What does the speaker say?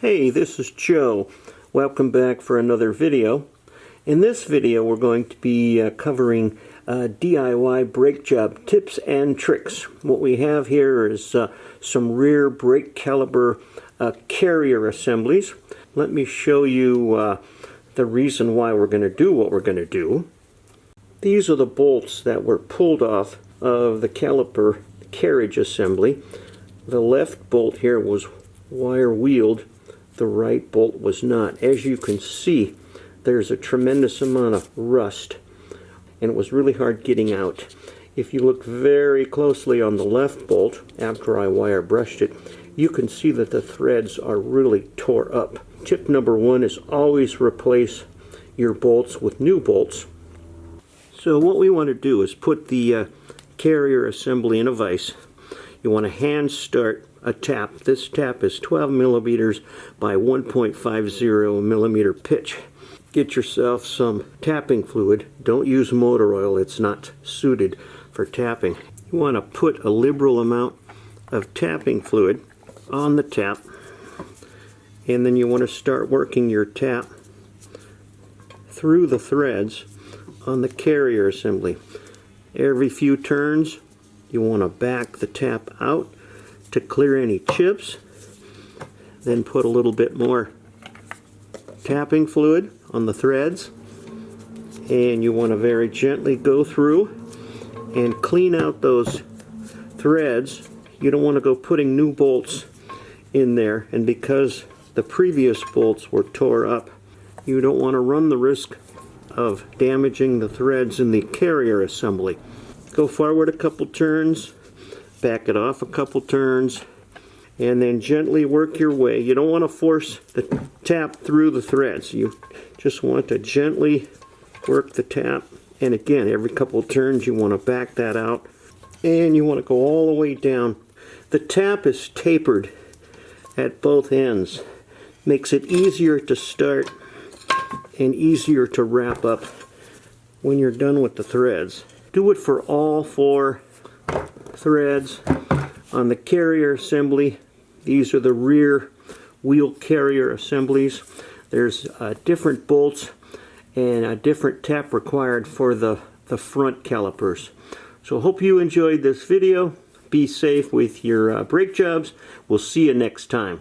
Hey, this is Joe. Welcome back for another video. In this video we're going to be covering DIY brake job tips and tricks. What we have here is some rear brake caliper carrier assemblies. Let me show you the reason why we're going to do what we're going to do. These are the bolts that were pulled off of the caliper carriage assembly. The left bolt here was wire wheeled. The right bolt was not. As you can see, there's a tremendous amount of rust, and it was really hard getting out. If you look very closely on the left bolt, after I wire brushed it, you can see that the threads are really tore up. Tip number one is always replace your bolts with new bolts. So what we want to do is put the carrier assembly in a vise. You want to hand start a tap. This tap is 12 millimeters by 1.50 millimeter pitch. Get yourself some tapping fluid. Don't use motor oil. It's not suited for tapping. You want to put a liberal amount of tapping fluid on the tap, and then you want to start working your tap through the threads on the carrier assembly. Every few turns you want to back the tap out to clear any chips, then put a little bit more tapping fluid on the threads, and you want to very gently go through and clean out those threads. You don't want to go putting new bolts in there, and because the previous bolts were tore up, you don't want to run the risk of damaging the threads in the carrier assembly. Go forward a couple turns, back it off a couple turns, and then gently work your way. You don't want to force the tap through the threads. You just want to gently work the tap, and again, every couple turns you want to back that out, and you want to go all the way down. The tap is tapered at both ends. Makes it easier to start and easier to wrap up when you're done with the threads. Do it for all four threads on the carrier assembly. These are the rear wheel carrier assemblies. There's different bolts and a different tap required for the front calipers. So hope you enjoyed this video. Be safe with your brake jobs. We'll see you next time.